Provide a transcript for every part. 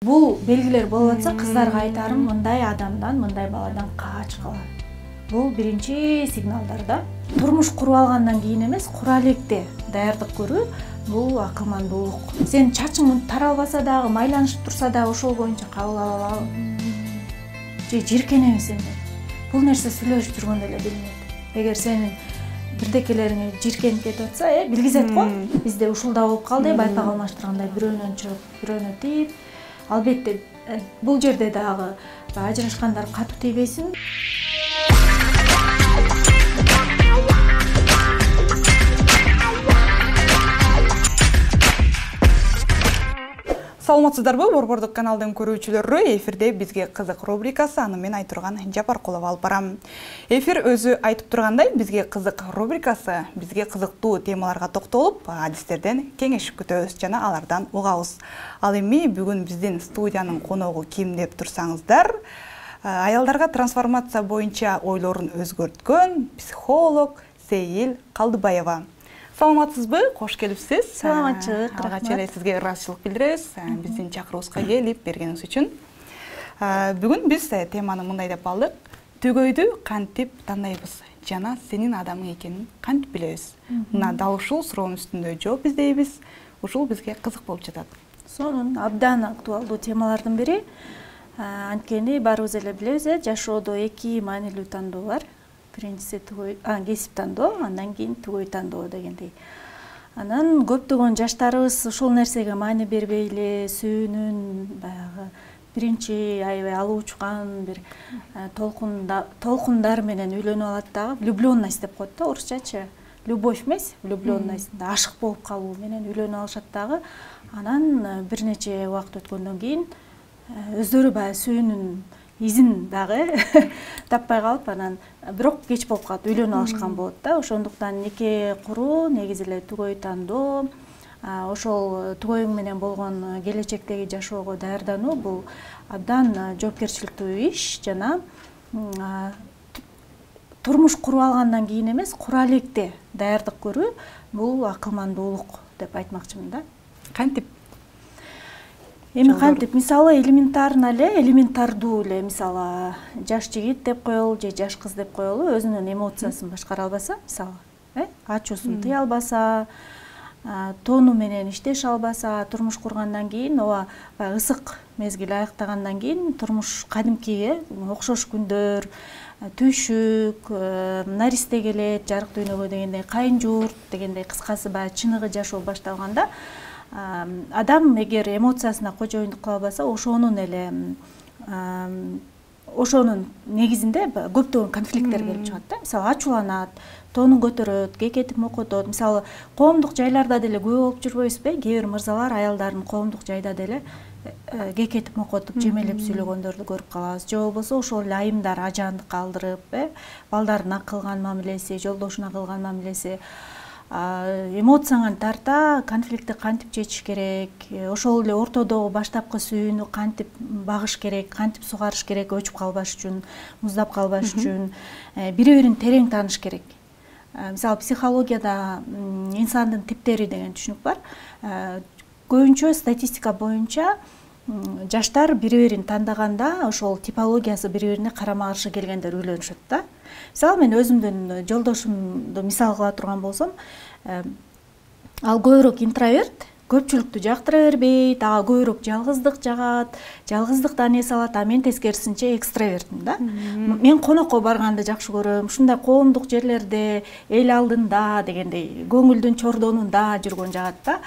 Бул белгилер болуп атса, кыздарга айтарым, мындай адамдан, мындай баладан качкыла. Бул биринчи сигналдар да. Турмуш куруп алгандан кийин эмес, кура электе даярдык көрүү бул акылмандуулук. Сен чачың таралбаса дагы, майланышып турса дагы ошол боюнча кабыл ала ал. Же жиркенеби сенде? Бул нерсе сүйлөшүп жүргөндө эле билинет. Эгер сенин бирдекелериңе жиркенип кетип атса, билгизет го. Бизде ушулда болуп калды, байпак алмаштыргандай бирөөнөн чыгып, бирөөнө тийип. Албетте, бул жерде дагы ажырашкандар катуу тийбесин. Саламатсыздарбы, Борбордук каналдын көрүүчүлөрү, эфирде бизге кызык рубрикасы, аны мен Айтурган Жапаркулова алып барам. Эфир өзү айтып тургандай, бизге кызык рубрикасы, бизге кызыктуу темаларга токтолуп, адистерден кеңешип күтөбүз жана алардан угабыз. Ал эми бүгүн биздин студиянын коногу ким деп турсаңыздар, аялдарга трансформация боюнча ойлорун өзгөрткөн психолог Сейил Калдыбаева. Саламатсызбы? Кош келипсиз. Саламатчылык, рахмат. Алгач эле сизге ыраазычылык билдиребиз, биздин чакыруубузга келип бергениңиз үчүн. Бүгүн биз теманы мындай деп алдык. Төгөйдү кантип тандайбыз жана сенин адамың экенин кантип билебиз? Мына дал ушул суроонун үстүндө жооп издейбиз. Ушул бизге кызык болуп жатат. Сонун абдан актуалдуу темалардын бири. Анткени баарыбыз эле билебиз, жашоодо эки маанилүү тандоо бар. Биринчиси кесип тандоо, андан кийин түгөй тандоо дегендей. Анан көптөгөн жаштарыбыз ушул нерсеге маани бербей эле сүйүүнүн баягы биринчи аябай алып учкан бир толкундар менен үйлөнүп алат дагы, влюбленность деп коет да орусчачы. Любовь эмес, влюбленность, ашык болуп калуу менен үйлөнүп алышат дагы. Анан бир нече убакыт өткөндөн кийин өздөрү баягы сүйүүнүн изин дагы таппай калып, анан бирок кеч болуп калат, үйлөнүп алышкан болот да. Ошондуктан неке куруу негизи эле түгөй тандоо, ошол түгөйүң менен болгон келечектеги жашоого даярдануу бул абдан жоопкерчиликтүү иш жана турмуш куруп алгандан кийин эмес, кура электе даярдык көрүү бул акылмандуулук деп айтмакчымын да. Кантип? Эми кантип, мисалы элементардуу эле, мисалы жаш жигит деп коелу же жаш кыз деп коелу, өзүнүн эмоциясын башкара албаса, мисалы, ачуусун тыя албаса, тону менен иштеше албаса, турмуш кургандан кийин, ооба ысык мезгил аяктагандан кийин турмуш кадимкиге окшош күндөр, түйшүк, наристе келет, жарык дүйнөгө дегендей, кайын жуурт дегендей кыскасы баягы чыныгы жашоо башталганда, адам эгер эмоциясына кожоюндук кыла албаса, ошонун негизинде көптөгөн конфликттер келип чыгат да. Мисалы, ачууланат, тонун көтөрөт, кекетип мокотот. Мисалы, коомдук жайларда деле күбө болуп жүрбөйбүзбү? Кээ бир мырзалар аялдарын коомдук жайда деле кекетип мокотуп, жемелеп сүйлөгөндөрдү көрүп калабыз. Же болбосо ошол эле айымдар ажаандыкка алдырып, балдарына кылган мамилеси, жолдошуна кылган мамилеси, эмоцияңан тарта конфликтти кантип чечиш керек, ошол эле ортодогу баштапкы сүйүүнү кантип багыш керек, кантип сугарыш керек, өчүп калбаш үчүн, муздап калбаш үчүн, бири-бирин терең тааныш керек. Мисалы, психологияда инсандын типтери деген түшүнүк бар. Көбүнчө статистика боюнча жаштар бири-бирин тандаганда ошол типологиясы бири-бирине карама каршы келгендер үйлөнүшөт да. Мисалы, мен өзүмдүн жолдошумду мисал кыла турган болсом, ал көбүрөөк интроверт, көпчүлүктү жактыра бербейт, ага көбүрөөк жалгыздык жагат, жалгыздыктан эс алат, а мен тескерисинче экстравертмин да. Мен конокко барганды жакшы көрөм, ушундай коомдук жерлерде, эл алдында дегендей, көңүлдүн чордонунда жүргөн жагат да.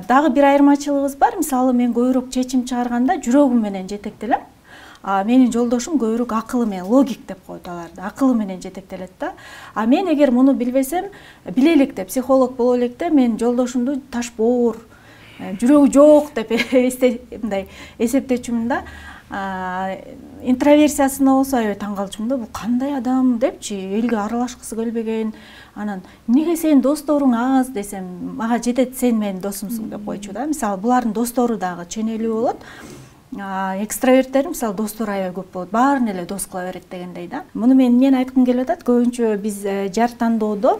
Дагы бир айырмачылыгыбыз бар. Мисалы, мен көбүрөөк чечим чыгарганда жүрөгүм менен жетектелем. Менин жолдошум көбүрөөк акылы менен, логик деп коет аларды, акылы менен жетектелет да. Мен эгер муну билбесем, биле электе, психолог боло электе, мен жолдошумду таш боор, жүрөгү жок деп мындай эсептечүмүн да. Интроверсиясына болсо аябай таң калчумун да, бул кандай адам депчи, элге аралашкысы келбеген. Анан эмнеге сенин досторуң аз десем, мага жетет, сен менин досумсуң деп койчу да. Мисалы, булардын достору дагы ченелүү болот. Экстраверттер, мисалы, достор аябай көп болот, баарын эле дос кыла берет дегендей да. Муну мен эмнени айткым келип атат, көбүнчө биз жар тандоодо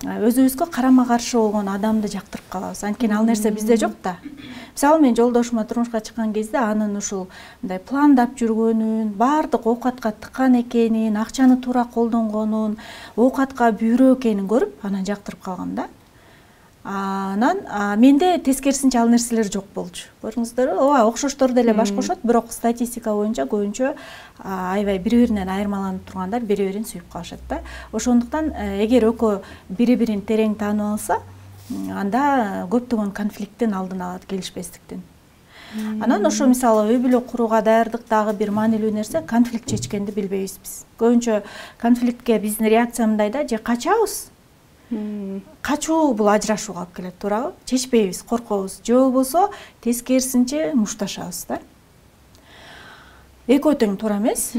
өзүбүзгө карама каршы болгон адамды жактырып калабыз. Анткени ал нерсе бизде жок да. Мисалы мен жолдошума турмушка чыккан кезде анын ушул мындай пландап жүргөнүн, баардык оокатка тыккан экенин, акчаны туура колдонгонун, оокатка бүйрөө экенин көрүп, анан жактырып калгам да. Анан менде тескерисинче ал нерселер жок болчу. Көрдүңүздөрбү? Ооба, окшоштор деле баш кошот, бирок статистика боюнча көбүнчө аябай бири-биринен айырмаланып тургандар бири-бирин сүйүп калышат да. Ошондуктан эгер экөө бири-бирин терең таанып алса, анда көптөгөн конфликттин алдын алат, келишпестиктин. Анан ошо мисалы үй бүлө курууга даярдыктагы бир маанилүү нерсе конфликт чечкенди билбейбиз биз. Көбүнчө конфликтке биздин реакция мындай да, же качабыз. Качуу бул ажырашууга алып келет, туурабы? Чечпейбиз, коркобуз. Же болбосо тескерисинче мушташабыз да. Экөө тең туура эмес.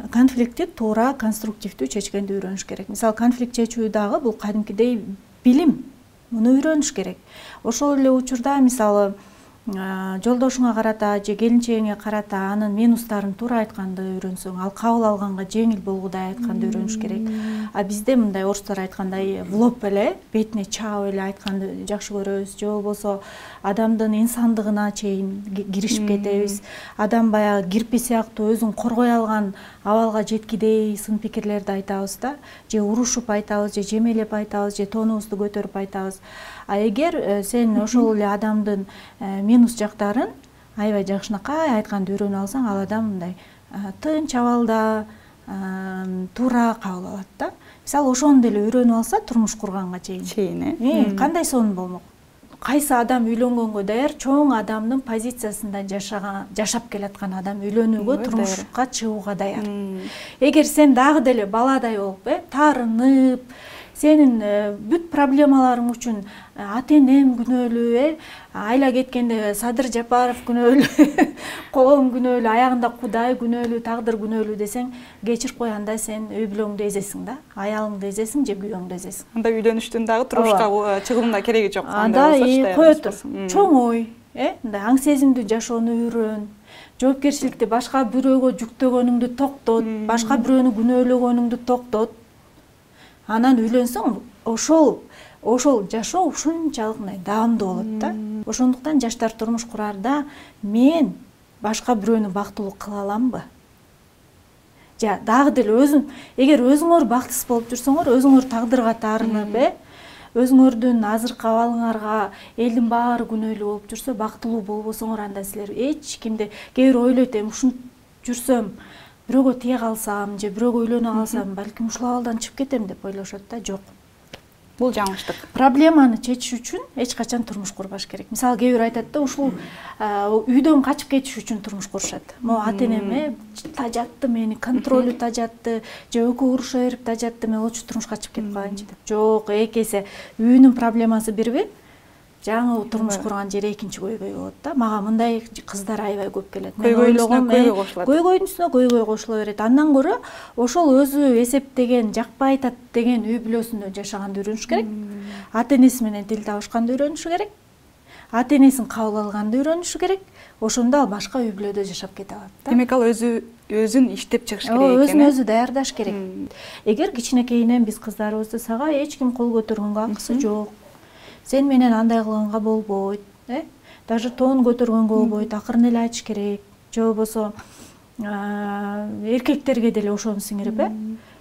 Конфликтти туура, конструктивдүү чечкенди үйрөнүш керек. Мисалы конфликт чечүү дагы бул кадимкидей билим. Муну үйрөнүш керек. Ошол эле учурда мисалы жолдошуңа карата же келинчегиңе карата анын минустарын туура айтканды үйрөнсөң, ал кабыл алганга жеңил болгудай айтканды үйрөнүш керек. А бизде мындай орустар айткандай в лоб эле, бетине чаап эле айтканды жакшы көрөбүз. Же болбосо адамдын инсандыгына чейин киришип кетебиз. Адам баягы кирпи сыяктуу өзүн коргой алган абалга жеткидей сын пикирлерди айтабыз да. Же урушуп айтабыз, же жемелеп айтабыз, же тонубузду көтөрүп айтабыз. А эгер сен ошол эле адамдын минус жактарын аябай жакшынакай айтканды үйрөнүп алсаң, ал адам мындай тынч абалда туура кабыл алат да. Мисалы ошону деле үйрөнүп алса турмуш курганга чейин. Кандай сонун болмок? Кайсы адам үйлөнгөнгө даяр, чоң адамдын позициясында жашап келаткан адам үйлөнүүгө, турмушка чыгууга даяр. Эгер сен дагы деле баладай болуп, таарынып, сенин бүт проблемаларың үчүн ата-энем күнөөлүү, айла кеткенде Садыр Жапаров күнөөлүү, когом күнөөлүү, аягында Кудай күнөөлүү, тагдыр күнөөлүү десең, кечирип кой, анда сен үй бүлөңдү эзесиң да, аялыңды эзесиң же күйөөңдү эзесиң. Анда үйлөнүштүн дагы турмушка чыгуунун да кереги жок. Анда кое тур, чоң ой, мындай аң сезимдүү жашоону үйрөн. Жоопкерчиликти башка бирөөгө жүктөгөнүңдү токтот, башка бирөөнү күнөөлөгөнүңдү токтот. Анан үйлөнсөң, ошол жашоо ушунчалык даамдуу болот да. Ошондуктан жаштар турмуш курарда мен башка бирөөнү бактылуу кыла аламбы? Же дагы деле эгер өзүңөр бактысыз болуп жүрсөңөр, өзүңөр тагдырга таарынып, өзүңөрдүн азыркы абалыңарга элдин баары күнөөлүү болуп жүрсө, бактылуу болбосоңор, анда силер эч кимди, кээ бир ойлойт, ушинтип жүрсөм бирөөгө тие калсам же бирөөгө үйлөнө калсам, балким ушул абалдан чыгып кетем деп ойлошот да. Жок. Бул жаңылыштык. Проблеманы чечиш үчүн эч качан турмуш курбаш керек. Мисалы кээ бир айтат да, ушул үйдөн качып кетиш үчүн турмуш курушат. Могу ата-энем тажатты мени, контролю тажатты, же экөө уруша берип тажатты, мен лучше турмушка чыгып кетип калайынчы деп. Жок, эки эсе үйүнүн проблемасы бирби, жаңы турмуш курган жери экинчи көйгөй болот да. Мага мындай кыздар аябай көп келет. Көйгөйдүн үстүнө көйгөй кошула берет. Андан көрө ошол өзү эсептеген, жакпай атат деген үй бүлөсүндө жашаганды үйрөнүш керек. Ата-энеси менен тил табышканды үйрөнүш керек. Ата-энесин кабыл алганды үйрөнүш керек. Ошондо ал башка үй бүлөдө жашап кете алат да. Демек ал өзүн иштеп чыгыш керек экен. Өзүн өзү даярдаш керек. Эгер кичинекейинен биз кыздарыбызды сага эч ким кол көтөргөнгө акысы жок, сен менен андай кылганга болбойт, даже тон көтөргөнгө болбойт, акырын эле айтыш керек. Же болбосо эркектерге деле ошону сиңирип,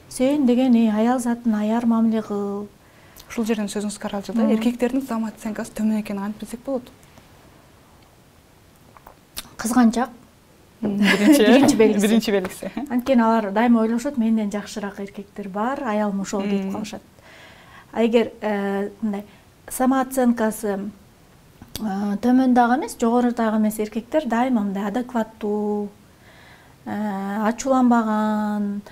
сен деген аял затын аяр мамиле кыл. Ушул жерден сөзүңүз каралжы да, эркектердин самооценкасы төмөн экенин кантип билсек болот? Кызганчак. Биринчи белгиси. Анткени алар дайыма ойлошот, менден жакшыраак эркектер бар, аялым ошол деп калышат. А эгер мындай самооценкасы төмөн дагы эмес, жогору дагы эмес эркектер дайыма мындай адекваттуу, ачууланбаган,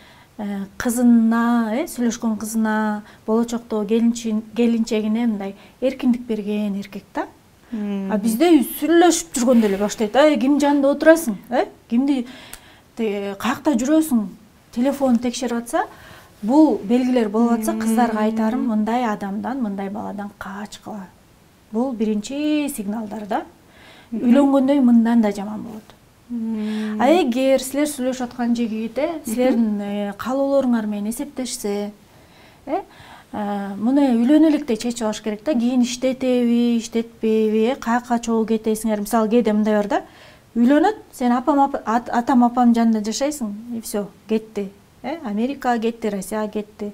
кызына, сүйлөшкөн кызына, болочокто келинчегине мындай эркиндик берген эркек да. А бизде сүйлөшүп жүргөндө эле баштайт. Ким жанында отурасың? Кимди каякта жүрөсүң? Телефон текшерип атса, бул белгилер болуп атса, кыздарга айтарым, мындай адамдан, мындай баладан качкыла. Бул биринчи сигналдар да. Үйлөнгөндөн мындан да жаман болот. А эгер силер сүйлөшүп аткан жигит, силердин каалоолоруңар менен эсептешсе, муну үйлөнө электе чечип алыш керек да. Кийин иштетеби, иштетпейби, каяка чогуу кетесиңер. Мисалы кээде мындай бар да. Үйлөнөт, сен атам апам жанында жашайсың, и все, кетти. Америкага кетти, Россияга кетти.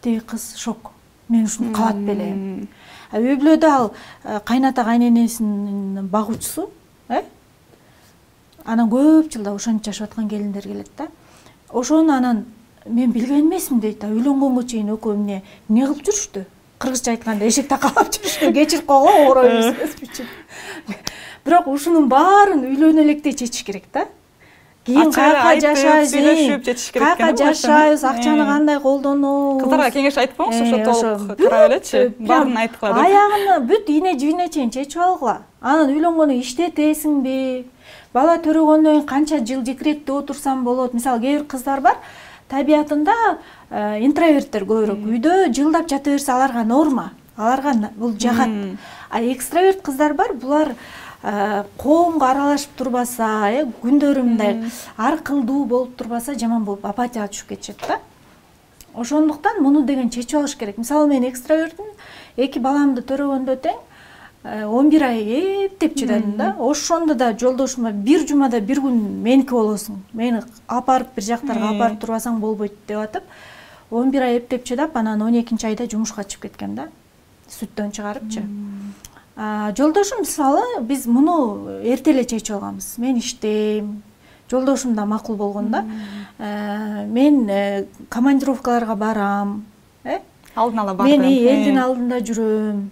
Тиги кыз шок. Мен ушуну калат белем. Үй бүлөдө ал кайната кайненесинин багуучусу, анан көп жылда ошентип жашап аткан келиндер келет да. Ошону анан мен билген эмесмин дейт да. Үйлөнгөнгө чейин экөө эмне кылып жүрүштү? Кыргызча айтканда эшек такалап жүрүштү. Кечирип койгула, орой эмес үчүн. Бирок ушунун баарын үйлөнө электе чечиш керек да. Кийин каяка жашайсың, каяка жашайбыз, акчаны кандай колдонобуз. Кыздарга кеңеш айтпаңыз, ошо толук карап элечи. Баарын айткыла деп. Аягына бүт ийне жибине чейин чечип алгыла. Анан үйлөнгөндөн иштетесиңби? Бала төрөгөндөн кийин канча жыл декретте отурсам болот? Мисалы, кээ бир кыздар бар, табиятында интроверттер көбүрөөк. Үйдө жылдап жата берсе аларга норма. Аларга бул жагат. А экстраверт кыздар бар, булар коомго аралашып турбаса, күндөрү мындай ар кылдуу болуп турбаса, жаман болуп апатияга түшүп кетишет да. Ошондуктан муну деген чечип алыш керек. Мисалы, мен экстравертмин, 2 баламды төрөгөндө тең 11 ай эптеп чыдадым да. Ошондо да жолдошума бир жумада бир күн меники болосуң. Мени апарып бир жактарга апарып турбасаң болбойт деп атып, 11 ай эптеп чыдап, анан 12-чи айда жумушка чыгып кеткен да. Сүттөн чыгарыпчы. Жолдошум мисалы биз муну эрте эле чечип алганбыз. Мен иштейм, жолдошум да макул болгон да. Мен командировкаларга барам, алдын ала бардым. Мен элдин алдында жүрөм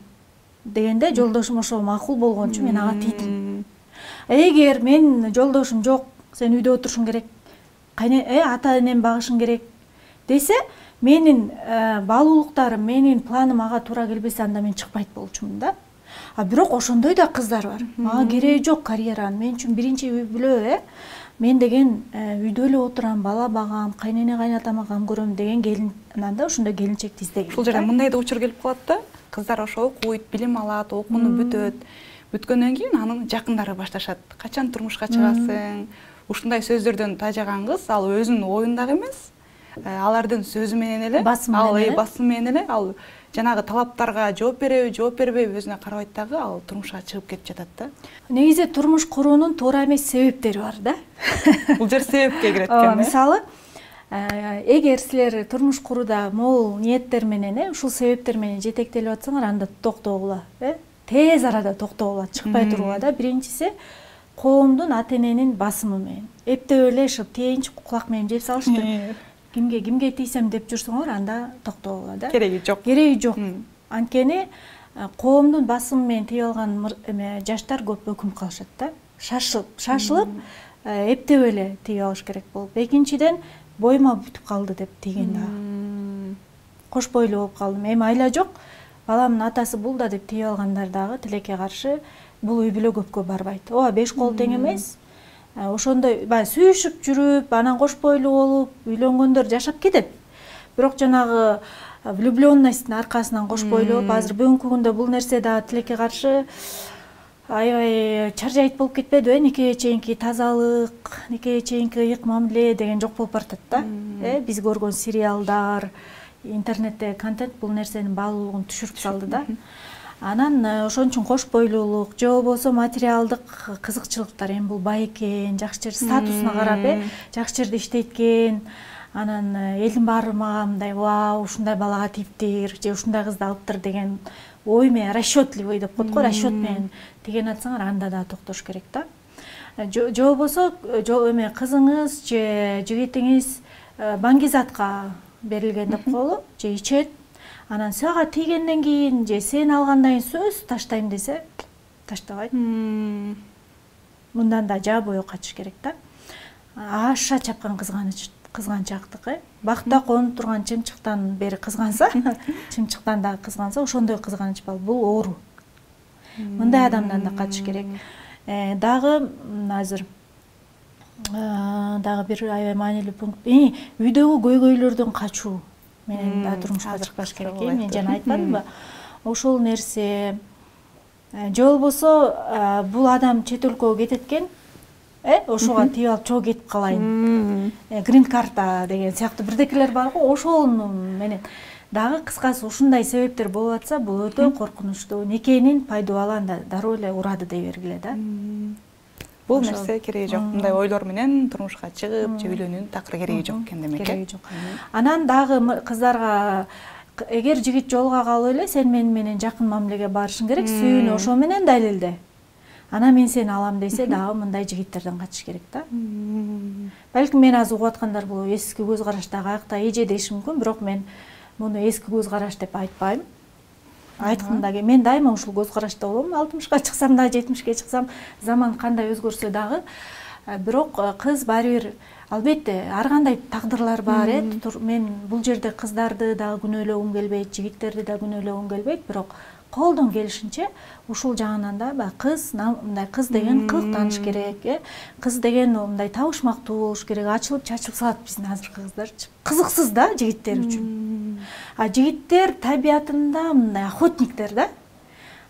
дегенде жолдошум ошо макул болгон үчүн мен ага тийдим. Эгер мен жолдошум жок, сен үйдө отурушуң керек, ата энем багышың керек десе, менин баалуулуктарым, менин планым ага туура келбесе, анда мен чыкпайт болчумун да. Бирок ошондой да кыздар бар. Мага кереги жок карьеранын. Мен үчүн биринчи үй бүлө, мен деген үйдө эле отурам, бала багам, кайнене кайнатама кам көрөм деген келин, ананда ошондой келинчекти издегем. Ушул жерде мындай да учур келип калат да. Кыздар ошо окуйт, билим алат, окууну бүтөт. Бүткөндөн кийин анын жакындары башташат. Качан турмушка чыгасың? Ушундай сөздөрдөн тажаган кыз ал өзүнүн оюндагы эмес, алардын сөзү менен эле, басым менен эле, ал жанагы талаптарга жооп береби, жооп бербейби өзүнө карабайт дагы, ал турмушка чыгып кетип жатат да. Негизи турмуш куруунун туура эмес себептери бар да. Бул жер себепке кирет экен. Мисалы, эгер силер турмуш курууда мол ниеттер менен, ушул себептер менен жетектелип атсаңар, анда токтогула, тез арада токтогула, чыкпай тургула да. Биринчиси коомдун, ата эненин басымы менен. Эптеп эле тейинчи кулак менен жеп салышты. Кимге тийсем деп жүрсөңөр, анда токтогула да. Кереги жок. Кереги жок. Анткени коомдун басымы менен тийип алган жаштар көп өкүм кылышат да. Шашылып, эптеп эле тийип алыш керек болуп. Экинчиден, боюма бүтүп калды деп тийген да. Кош бойлуу болуп калдым. Эми айла жок, баламдын атасы бул да деп тийип алгандар дагы тилекке каршы бул үй бүлө көпкө барбайт. Ооба 5 кол тең эмес. Ошондой сүйүшүп жүрүп, анан кош бойлуу болуп, үйлөнгөндөр жашап кетет. Бирок жанагы влюбленностьтун аркасынан кош бойлуу болуп, азыр бүгүнкү күндө бул нерсе да тилекке каршы аябай чаржайт болуп кетпедиби? Никеге чейинки тазалык, никеге чейинки ыйык мамиле деген жок болуп баратат да. Биз көргөн сериалдар, интернетте контент бул нерсенин баалуулугун түшүрүп салды да. Анан ошон үчүн кош бойлуулук, же болбосо материалдык кызыкчылыктар, эми бул бай экен, жакшы жер статусуна карап, жакшы жерде иштейт экен, анан элдин баары мага мындай, вау, ушундай балага тийиптир, же ушундай кызды алыптыр деген ой менен, расчетливый деп коет го, расчет менен деген атсаңар, анда да токтош керек да. Же болбосо эме кызыңыз же жигитиңиз баңгизатка берилген деп коелу, же ичет, анан сага тийгенден кийин же сен алгандан кийин сөз таштайм десе, таштабайт. Мындан да жаа бою качыш керек да. Аша чапкан кызганчактык, бакта конуп турган чымчыктан бери кызганса, чымчыктан да кызганса, ошондой кызганыч бул оору. Мындай адамдан да качыш керек. Дагы азыр дагы бир аябай маанилүү пункт. Үйдөгү көйгөйлөрдөн качуу менен да турмушка чыкпаш керек. Мен жана айтпадымбы? Ошол нерсе. Же болбосо бул адам чет өлкөгө кетет экен, ошого тийип алып чогуу кетип калайын. Грин карта деген сыяктуу бирдекелер бар го, ошол менен дагы кыскасы ушундай себептер болуп атса бул өтө коркунучтуу. Некенин пайдубалын да дароо эле урады дей бергиле да. Бул нерсе кереги жок. Мындай ойлор менен турмушка чыгып, же үйлөнүүнүн такыр кереги жок экен демек. Кереги жок. Анан дагы кыздарга эгер жигит жолуга калып эле сен менен жакын мамилеге барышың керек, сүйүүнү ошо менен далилде. Ана мен сени алам десе дагы мындай жигиттерден качыш керек да. Балким мен азыр угуп аткандар бул эски көз караштагы акта эже деши мүмкүн, бирок мен муну эски көз караш деп айтпайм. Айтканда мен дайыма ушул көз карашта болом. 60ка чыксам да, 70ке чыксам, заман кандай өзгөрсө дагы, бирок кыз баары бир албетте ар кандай тагдырлар бар. Мен бул жерде кыздарды дагы күнөөлөгүм келбейт, жигиттерди да күнөөлөгүм келбейт, бирок колдон келишинче ушул жагынан да мындай кыз деген кылыктаныш керек, кыз деген мындай табышмактуу болуш керек, ачылып чачылып салат биздин азыркы кыздарчы. Кызыксыз да жигиттер үчүн. А жигиттер табиятында мындай охотниктер да.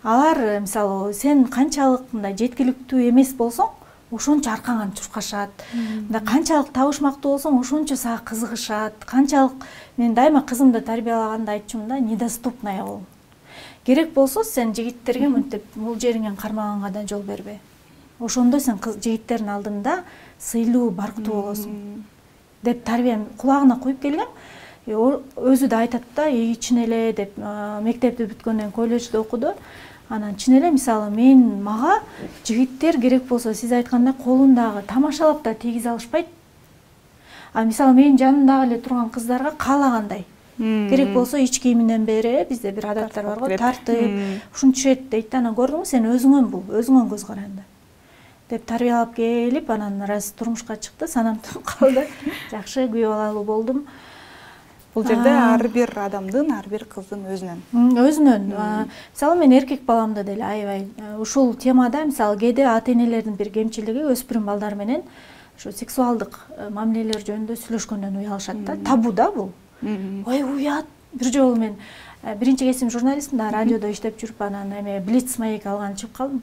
Алар мисалы сен канчалык мындай жеткиликтүү эмес болсоң, ошончо аркаңан чуркашат. Мындай канчалык табышмактуу болсоң, ошончо сага кызыгышат. Канчалык мен дайыма кызымды тарбиялаганда айтчумун да, недоступная бол. Керек болсо сен жигиттерге мынтип бул жериңен кармаганга да жол бербе. Ошондо сен жигиттердин алдында сыйлуу, барктуу болосуң деп тарбия кулагына куюп келгем. Өзү да айтат да, чын эле деп, мектепти бүткөндөн колледжде окуду. Анан чын эле мисалы мага жигиттер керек болсо сиз айткандай колундагы тамашалап да тийгизе алышпайт. А мисалы менин жанымдагы эле турган кыздарга каалагандай. Керек болсо ич кийиминен бери бизде бир адаттар бар го, тартып, ушунчет дейт да, анан көрдүңбү сен өзүңөн бул, өзүңөн көз каранды деп тарбиялап келип, анан раз турмушка чыкты, санам туруп калды. Жакшы күйөө алалуу болдум. Бул жерде ар бир адамдын, ар бир кыздын өзүнөн. Мисалы мен эркек баламды деле аябай ушул темада мисалы кээде ата-энелердин бир кемчилиги өспүрүм балдар менен ушу сексуалдык мамилелер жөнүндө сүйлөшкөндөн уялышат да. Табу да бул. Ой, уят. Бир жолу мен биринчи кесим журналистмин да, радиодо иштеп жүрүп, анан Блиц маек алган чыгып калдым.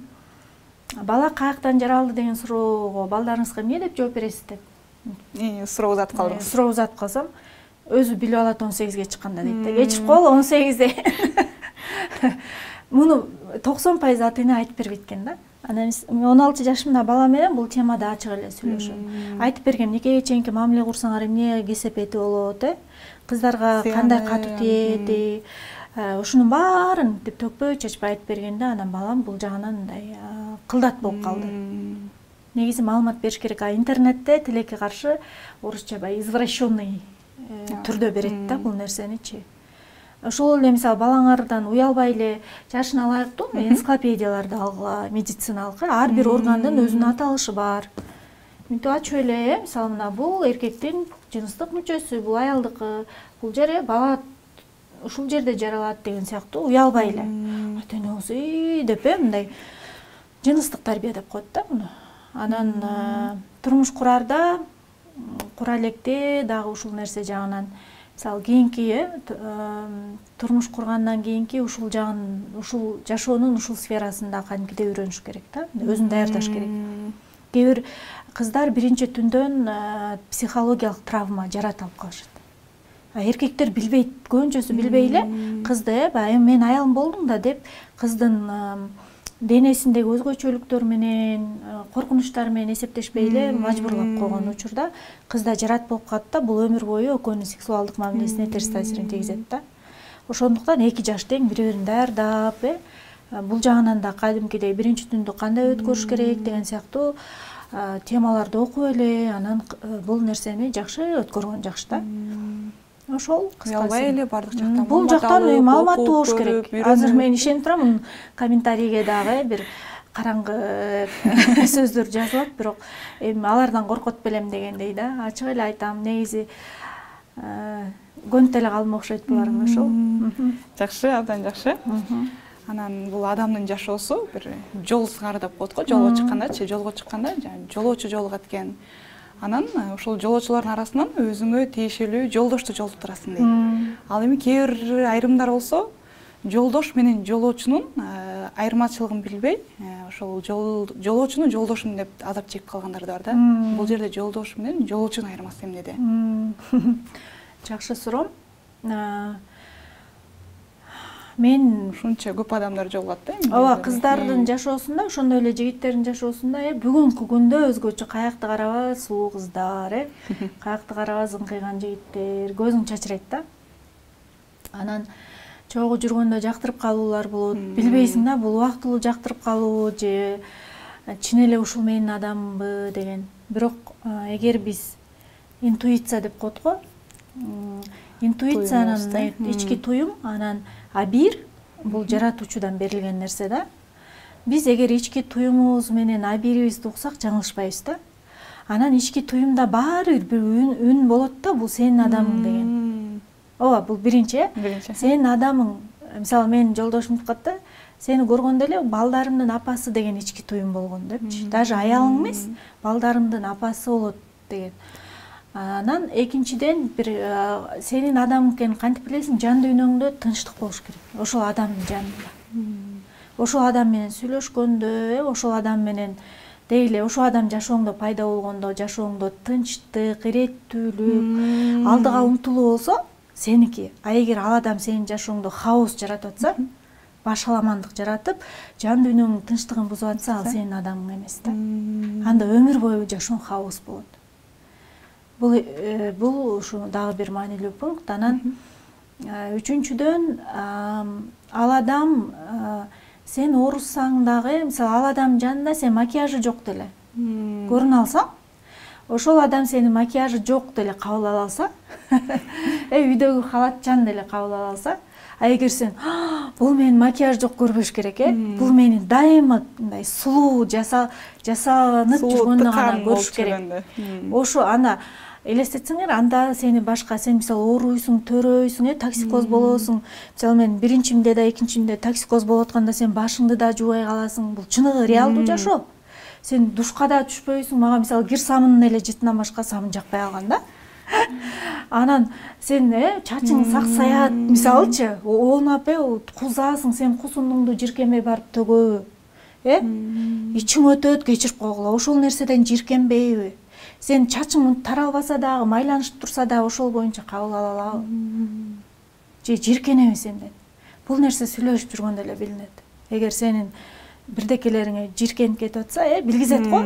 Бала каяктан жаралды деген суроого балдарыңызга эмне деп жооп бересиз деп. Суроо узатып калдым. Суроо узатып калсам, өзү билип алат 18ге чыкканда дейт да. Кечирип кол 18де. Муну 90% ата-эне айтып бербейт экен да. Анан 16 жашымда бала менен бул темада ачык эле сүйлөшөм. Айтып бергем, никеге чейинки мамиле курсаңар эмне кесепети болот, кыздарга кандай катуу тиет, ушунун баарын деп төкпөй чечпей айтып бергенде, анан балам бул жагынан мындай кылдат болуп калды. Негизи маалымат бериш керек, а интернетте тилекке каршы орусча извращенный түрдө берет да бул нерсеничи. Ошол эле мисалы балаңардан уялбай эле жашына ылайыктуу энциклопедияларды алгыла, медициналык, ар бир органдын өзүнүн аталышы бар. Мынтип ачып эле, мисалы мына бул эркектин жыныстык мүчөсү, бул аялдыкы, бул жер бала ушул жерде жаралат деген сыяктуу уялбай эле. Ата-эне болсо деп мындай жыныстык тарбия деп коет да муну. Анан турмуш курарда, кура электе дагы ушул нерсе жагынан мисалы кийинки турмуш кургандан кийинки ушул жагын, ушул жашоонун ушул сферасында кадимкидей үйрөнүш керек да, өзүн даярдаш керек. Кээ бир кыздар биринчи түндөн психологиялык травма жарата алып калышат. Эркектер билбейт, көбүнчөсү билбей эле кызды мен аялым болдум да деп кыздын денесиндеги өзгөчөлүктөр менен, коркунучтар менен эсептешпей эле мажбурлап койгон учурда кызда жарат болуп калат да, бул өмүр бою экөөнүн сексуалдык мамилесине терс таасирин тийгизет да. Ошондуктан эки жаш тең бири-бирин даярдап, бул жагынан да кадимкидей биринчи түндү кандай өткөрүш керек деген сыяктуу темаларды окуп эле, анан бул нерсени жакшы өткөргөн жакшы да. Ошол уялбай эле бардык жактан бул жактан маалыматтуу болуш керек. Азыр мен ишенип турам, комментарийге дагы бир караңгы сөздөр жазылат, бирок эми алардан коркот белем дегендей да. Ачык эле айтам, негизи көнүп эле калдым окшойт буларга ошол. Жакшы, абдан жакшы. Анан бул адамдын жашоосу бир жол сыңары деп коет го, жолго чыккандачы, жолго чыкканда жолоочу жолугат экен. Анан ошол жолоочулардын арасынан өзүңө тиешелүү жолдошту жолуктурасың дейт. Ал эми кээ бир айрымдар болсо жолдош менен жолоочунун айырмачылыгын билбей, ошол жолоочуну жолдошум деп азап чегип калгандар да бар да. Бул жерде жолдош менен жолоочунун айырмасы эмнеде? Жакшы суроо. мен ушунча көп адамдар жолугат да эми. ооба, кыздардын жашоосунда, ошондой эле жигиттердин жашоосунда бүгүнкү күндө өзгөчө каякты караба сулуу кыздар, каякты караба зыңкыйган жигиттер көзүң чачырайт да. Анан чогуу жүргөндө жактырып калуулар болот. Билбейсиң да, бул убактылуу жактырып калуу же чын эле ушул менин адаммбы деген. Бирок эгер биз интуиция деп коет го. Интуициянын ички туюм, анан абир бул жаратуучудан берилген нерсе да. Биз эгер ички туюмубуз менен абирибизди уксак жаңылышпайбыз да. Анан ички туюмда баары бир үн болот да, бул сенин адамың деген. Ооба, бул биринчи. Сенин адамың, мисалы мен жолдошум айткат да, сени көргөндө эле балдарымдын апасы деген ички туюм болгон депчи. Даже аялың эмес, балдарымдын апасы болот деген. Анан экинчиден бир сенин адамың экенин кантип билесиң? Жан дүйнөңдө тынчтык болуш керек. Ошол адамдын жанында. Ошол адам менен сүйлөшкөндө, ошол адам менен дейле, ошол адам жашооңдо пайда болгондо, жашооңдо тынчтык, иреттүүлүк, алдыга умтулуу болсо, сеники. А эгер ал адам сенин жашооңдо хаос жаратып атса, башаламандык жаратып, жан дүйнөңдүн тынчтыгын бузуп атса, ал сенин адамың эмес да. Анда өмүр бою жашооң хаос болот. Бул ушу дагы бир маанилүү пункт. Анан үчүнчүдөн ал адам сен оорусаң дагы, мисалы ал адам жанында сен макияжы жок деле көрүнө алсаң, ошол адам сени макияжы жок деле кабыл ала алса, үйдөгү халатчан деле кабыл ала алса, а эгер сен бул менин макияж жок көрбөш керек, бул мени дайыма мындай сулуу жасалынып жүргөндө гана көрүш керек. Ошо ана элестетсеңер, анда сени башка, сен мисалы ооруйсуң, төрөйсүң, токсикоз болосуң. Мисалы мен биринчимде да экинчимде токсикоз болуп атканда сен башыңды да жуубай каласың. Бул чыныгы реалдуу жашоо. Сен душка да түшпөйсүң. Мага мисалы кир самынын эле жытынан башка самын жакпай калган да. Анан сен чачың саксаят, мисалычы, оонап кузасың, сен кусундуңду жиркенбей барып төгөбү? Ичиң өтөт, кечирип койгула. Ошол нерседен жиркенбейби? Сен чачың таралбаса дагы, майланышып турса да ошол боюнча кабыл ала алабы? Же жиркенеби сенден? Бул нерсе сүйлөшүп жүргөндө эле билинет. Эгер сенин бирдекелериңе жиркенип кетип атса, билгизет го.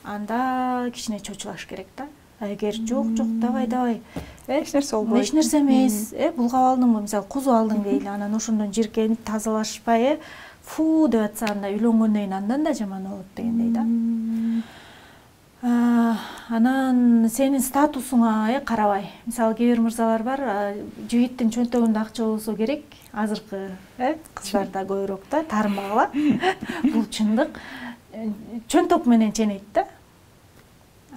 Анда кичине чочулаш керек да. Эгер жок, давай. Эч нерсе болбойт. Эч нерсе эмес. Булгап алдыңбы, мисалы кузу алдың дейли, анан ошондон жиркенип тазалашпай, фу деп атса, анда үйлөнгөндөн кийин андан да жаман болот дегендей да. Анан сенин статусуңа карабай. Мисалы кээ бир мырзалар бар, жигиттин чөнтөгүндө акча болсо керек, азыркы кыздарда көбүрөөк да, таарынбагыла. Бул чындык. Чөнтөк менен ченейт да.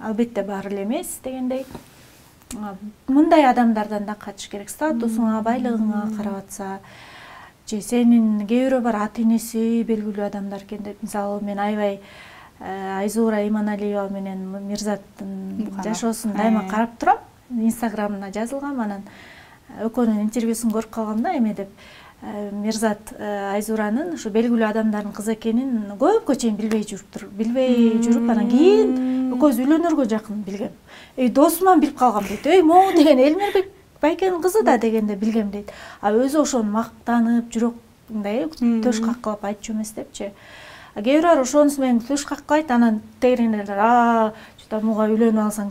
Албетте баары эле эмес дегендей. Мындай адамдардан да качыш керек. Статусуңа, байлыгыңа карап атса, же сенин кээ бирөө бар ата-энеси белгилүү адамдар экен деп, мисалы мен аябай Айзура Иманалиева менен Мирзаттын жашоосун дайыма карап турам. Инстаграмына жазылгам, анан экөөнүн интервьюсун көрүп калгамда, эме деп Мирзат Айзуранын ушу белгилүү адамдардын кызы экенин көпкө чейин билбей жүрүп, анан кийин экөөбүз үйлөнөргө жакын билгем. Досуман билип калгам дейт. Могу деген Элмирбек байкенин кызы да дегенде билгем дейт. А өзү ошону мактанып, жүрөкмындай төш каккылап айтчу эмес депчи. Кээ бирөө ошонусу менен төш каккылайт, анан тегерендер, муга үйлөнүп алсаң,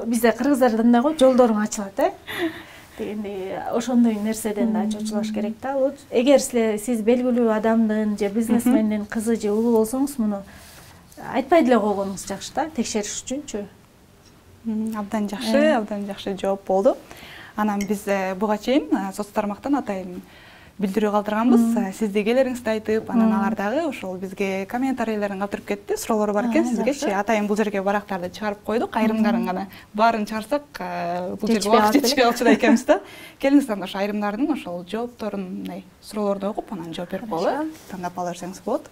бизде кыргыздарда мындай го, жолдоруң ачылат, дегендей, ошондой нерседен да чочулаш керек да. Эгер сиз белгилүү адамдын же бизнесмендин кызы же уулу болсоңуз, муну айтпай деле койгонуңуз жакшы да, текшериш үчүнчү. Абдан жакшы жооп болду. Анан биз буга чейин соц тармактан атайын билдирүү калтырганбыз. Сиз дегелериңизди айтып, анан алар дагы ошол бизге комментарийлерин калтырып кетти. Суроолор бар экен сизгечи. Атайын бул жерге барактарды чыгарып койдук. Айрымдарын гана баарын чыгарсак, бул жерге убакыт жетишпей калчу да экенбиз да. Келиңиз анда ошо айрымдардын ошол жоопторун, мындай суроолорду окуп, анан жооп берип коелу. Тандап ала берсеңиз болот.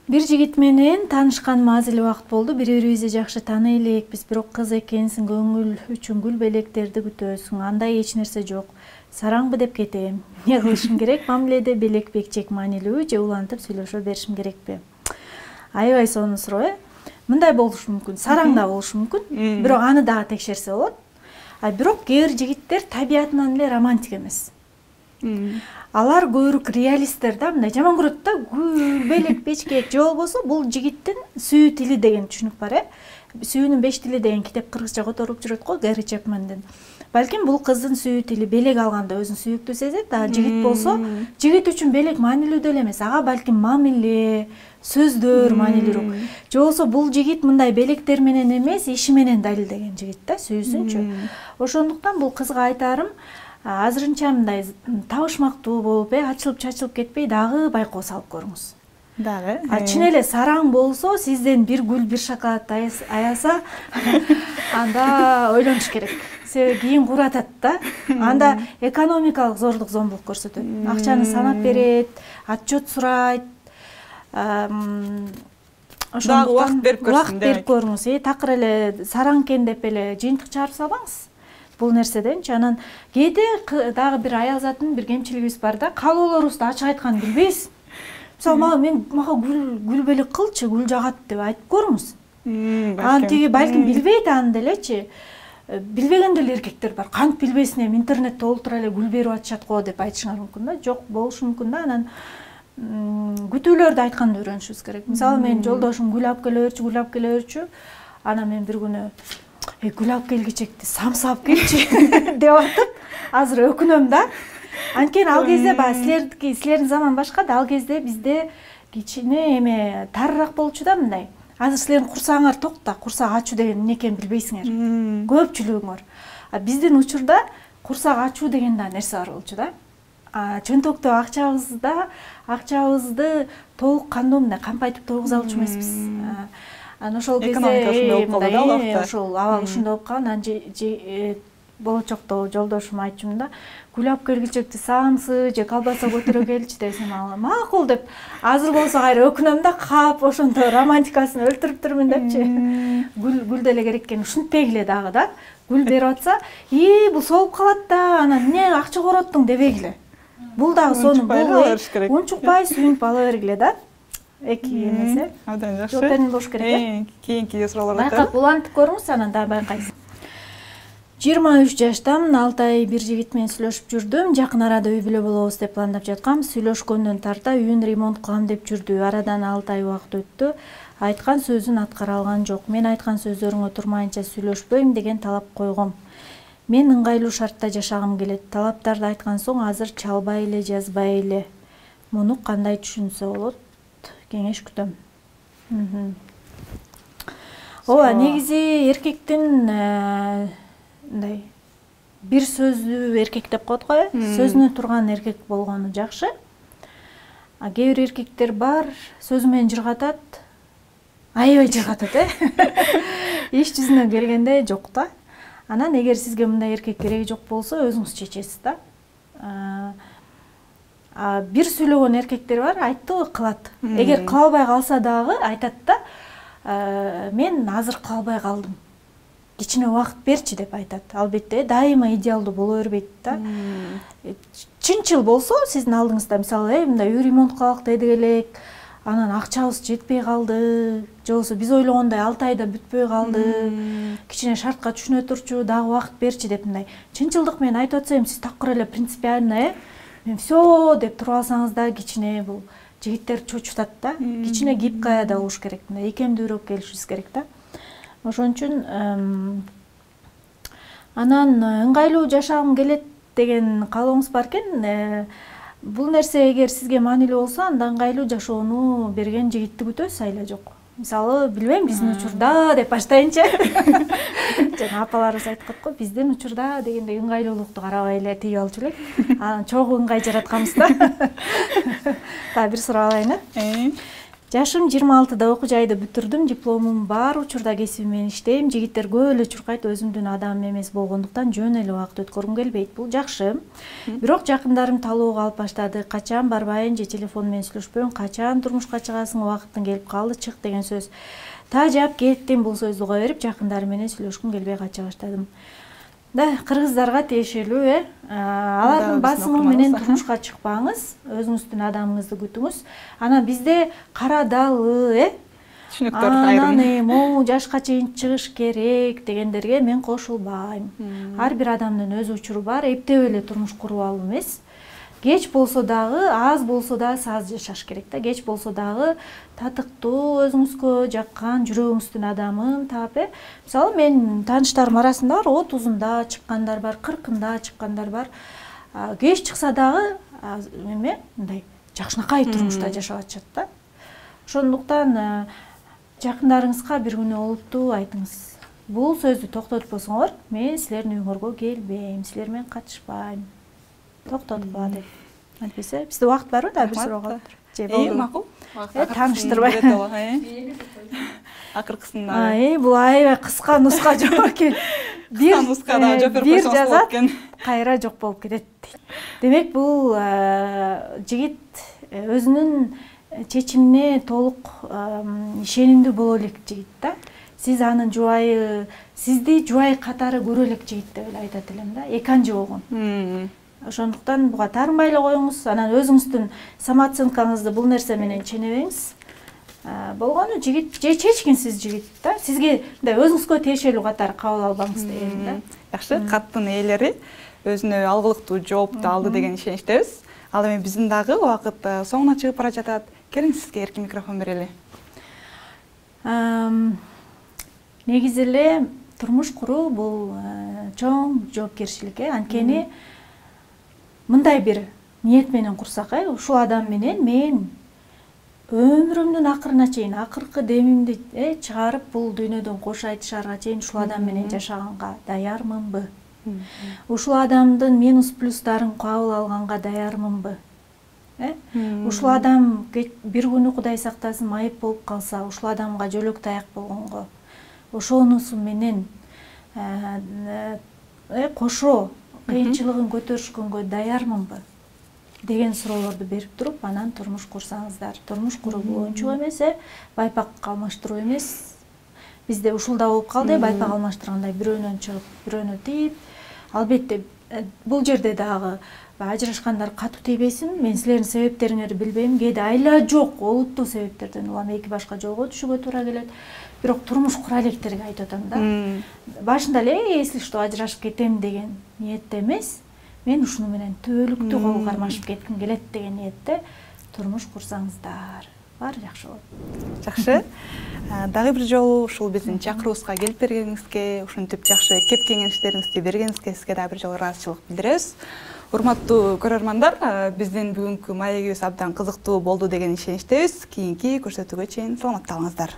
Бир жигит менен таанышканыма аз эле убакыт болду. Бири-бирибизди жакшы тааный элекпиз, бирок кыз экенсиң, көңүл үчүн гүл белектерди күтөсүң. Андай эч нерсе жок. Сараңбы деп кетем. Не кылышым керек? Мамиледе белек бекчек маанилүү же улантып сүйлөшө беришим керекпи? Аябай сонун суроо. Мындай болушу мүмкүн. Сараң да болушу мүмкүн. Бирок аны дагы текшерсе болот. Бирок кээ бир жигиттер табиятынан эле романтик эмес. Алар көбүрөөк реалисттер да, мындай жаман көрөт да, гүлбелек бечкек же болбосо бул жигиттин сүйүү тили деген түшүнүк бар, Сүйүүнүн 5 тили деген китеп кыргызча которуп жүрөт го, Гэри Чепмендин. Балким бул кыздын сүйүү тили белек алганда өзүн сүйүктүү сезет, а жигит болсо, жигит үчүн белек маанилүү деле эмес, ага балким мамиле, сөздөр маанилүүрөөк. Же болсо бул жигит мындай белектер менен эмес, иши менен далилдеген жигит да, сүйүүсүнчү. Ошондуктан бул кызга айтарым, азырынча мындай табышмактуу болуп, ачылып чачылып кетпей дагы байкоо салып көрүңүз. Дагы. Чын эле сараң болсо, сизден бир гүл, бир шоколад аяса, анда ойлонуш керек. Себеби кийин куратат да. Анда экономикалык зордук зомбулук көрсөтөт. Акчаны санап берет, отчет сурайт. Дагы убакыт берип көрсүн деп. Берип көрүңүз. Такыр эле сараң экен деп эле жыйынтык чыгарып салбаңыз. Бул нерседенчи. Анан кээде дагы бир аял затын бир кемчилигибиз бар да, каалоолорубузду ачык айтканды билбейбиз. Мисалы, мага гүлбелек кылчы, гүл жагат деп айтып көрүңүз. Анан тиги балким билбейт аны делечи. Билбеген деле эркектер бар. Кантип билбесин, интернетте олтура эле гүл берип атышат го деп айтышыңар мүмкүн да. Жок, болушу мүмкүн да. Анан күтүүлөрдү айтканды үйрөнүшүбүз керек. Мисалы, менин жолдошум гүл алып келе берчү. Анан мен бир күнү гүл алып келгичекти самса алып келчи деп атып, азыр өкүнөм да. Анткени ал кезде силердин заман башка да, ал кезде бизде кичине эме тарыраак болчу да мындай. Азыр силердин курсагыңар токта, курсак ачуу деген эмне экенин билбейсиңер. Көпчүлүгүңөр. Биздин учурда курсак ачуу деген да нерсе бар болчу да. Чөнтөктө акчабызды толук кандуу мындай кампайтып койгуза алчу эмеспиз. Анан ошол кезде ошол абал ушундай болуп калган. Анан болочокто жолдошум айтчумун да, гүл алып келгичекти самсы же колбаса көтөрө келчи десем, ал макул деп. Азыр болсо кайра өкүнөм да, кап ошондо романтикасын өлтүрүптүрмүн депчи. Гүл деле керек экен, ушинтпей эле дагы да. Гүл берип атса, бул солуп калат да, анан эмне акча короттуң дебегиле. Бул дагы сонун унчукпай сүйүнүп ала бергиле да. Эки эмесе. Абдан жакшы. Жооп болуш керек. Кийинки суроолорго байкап улантып көрүңүз, анан дагы байкайсыз. 23 жаштамын, 6 ай бир жигит менен сүйлөшүп жүрдүм. Жакын арада үй бүлө болобуз деп пландап жаткам. Сүйлөшкөндөн тарта үйүн ремонт кылам деп жүрдү. Арадан 6 ай убакыт өттү. Айткан сөзүн аткара алган жок. Мен айткан сөздөрүңө турмайынча сүйлөшпөйм деген талап койгом. Мен ыңгайлуу шартта жашагым келет. Талаптарды айткан соң азыр чалбай эле, жазбай эле. Муну кандай түшүнсө болот? Кеңеш күтөм. Ооба, негизи эркектин мындай бир сөздүү эркек деп коет го, сөзүнө турган эркек болгону жакшы. Кээ бир эркектер бар, сөзү менен жыргатат, аябай жыргатат, иш жүзүнө келгенде жок да. Анан эгер сизге мындай эркек кереги жок болсо, өзүңүз чечесиз да. Бир сүйлөгөн эркектер бар, айтты кылат. Эгер кыла албай калса дагы айтат да, мен азыр кыла албай калдым. Кичине убакыт берчи деп айтат. Албетте дайыма идеалдуу боло бербейт да. Чынчыл болсо сиздин алдыңызда, мисалы, мындай үй ремонт кылалык дедик элек, анан акчабыз жетпей калды, же болбосо биз ойлогондой 6 айда бүтпөй калды, кичине шартка түшүнө турчу, дагы убакыт берчи деп мындай чынчылдык менен айтып атсам, сиз такыр эле принципиально, мен всё деп туруп алсаңыз да, кичине бул жигиттер чочутат да. Кичине гибкая да болуш керек, мындай икемдүүрөөк келишибиз керек да. Ошон үчүн анан ыңгайлуу жашагым келет деген каалооңуз бар экен. Бул нерсе эгер сизге маанилүү болсо, анда ыңгайлуу жашоону берген жигитти күтөсүз, айла жок. Мисалы, билбейм, биздин учурда деп баштайынчы. Жана апаларыбыз айткат го, биздин учурда дегендей ыңгайлуулукту карабай эле тийип алчу элек. Анан чогуу ыңгай жаратканбыз да. Та бир суроо алайын. Жашым 26-да окуу жайды бүтүрдүм, дипломум бар, учурда кесибим менен иштейм. Жигиттер көп эле чуркайт, өзүмдүн адамым эмес болгондуктан жөн эле убакыт өткөргүм келбейт. Бул жакшы. Бирок жакындарым талоого алып баштады. Качан барбайын же телефон менен сүйлөшпөйм, качан турмушка чыгасың, убакытың келип калды, чык деген сөз. Тажап кеттим бул сөздү кое берип, жакындарым менен сүйлөшкүм келбей кача баштадым. Да, кыргыздарга тиешелүү, алардын басымы менен турмушка чыкпаңыз, өзүңүздүн адамыңызды күтүңүз. Анан бизде кара далы, түшүнүктөр айрым. Анан могу жашка чейин чыгыш керек дегендерге мен кошулбайм. Ар бир адамдын өз учуру бар, эптеп эле турмуш куруп алуу эмес. кеч болсо дагы, аз болсо да аз жашаш керек да. Кеч болсо дагы татыктуу, өзүңүзгө жаккан, жүрөгүңүздүн адамын таап, мисалы мен тааныштарым арасында 30-унда чыккандар бар, 40-ында чыккандар бар. Кеч чыкса дагы эме мындай жакшынакай турмушта жашап атышат да. Ошондуктан жакындарыңызга бир күнү олуттуу айтыңыз. Бул сөздү токтотпосоңор, мен силердин үйүңөргө келбейм, силер менен катышпайм. Токтотпа деп. Антпесе, бизде убакыт барбы да бир суроо калыптыр. Же болду. Макул. Тааныштырбай. Акыркысында. Бул аябай кыска нуска жооп экен. Бир нускада жооп берип койсоңуз болот экен. Кайра жок болуп кетет. Демек бул жигит өзүнүн чечимине толук ишенимдүү боло элек жигит да. Сиз анын жубайы, сизди жубай катары көрө элек жигит деп эле айтат элем да. Экан жогон. Ошондуктан буга таарынбай эле коюңуз, анан өзүңүздүн самооценкаңызды бул нерсе менен ченебеңиз. Болгону жигит же чечкинсиз жигит да. Сизге мындай өзүңүзгө тиешелүү катары кабыл албаңыз дегеним да. Жакшы, каттын ээлери өзүнө алгылыктуу жоопту алды деген ишеничтебиз. Ал эми биздин дагы убакыт соңуна чыгып бара жатат. Келиң, сизге эркин микрофон берели. Негизи эле турмуш куруу бул чоң жоопкерчилик, анткени мындай бир ниет менен курсак, ушул адам менен мен өмүрүмдүн акырына чейин, акыркы демимди чыгарып бул дүйнөдөн кош айтышарга чейин ушул адам менен жашаганга даярмынбы? Ушул адамдын минус плюстарын кабыл алганга даярмынбы? Ушул адам бир күнү Кудай сактасын майып болуп калса, ушул адамга жөлөк таяк болгонго, ошонусу менен кошо кыйынчылыгын көтөрүшкөнгө даярмынбы деген суроолорду берип туруп, анан турмуш курсаңыздар. Турмуш куруу бул оюнчук эмес, байпак алмаштыруу эмес. Бизде ушул да болуп калды, байпак алмаштыргандай бирөөнөн чыгып, бирөөнө тийип. Албетте бул жерде дагы ажырашкандар катуу тийбесин. Мен силердин себептериңерди билбейм. Кээде айла жок олуттуу себептерден улам эки башка жолго түшүүгө туура келет. Бирок турмуш кура электерге айтып атам да. Башында эле если что ажырашып кетем деген ниетте эмес, мен ушуну менен түбөлүктүү кол кармашып кетким келет деген ниетте турмуш курсаңыздар. Баары жакшы болот. Жакшы. Дагы бир жолу ушул биздин чакыруубузга келип бергениңизге, ушинтип жакшы кеп кеңештериңизди бергениңизге сизге дагы бир жолу ыраазычылык билдиребиз. Урматтуу көрөрмандар, биздин бүгүнкү маегибиз абдан кызыктуу болду деген ишеничтебиз. Кийинки көрсөтүүгө чейин саламатта калыңыздар.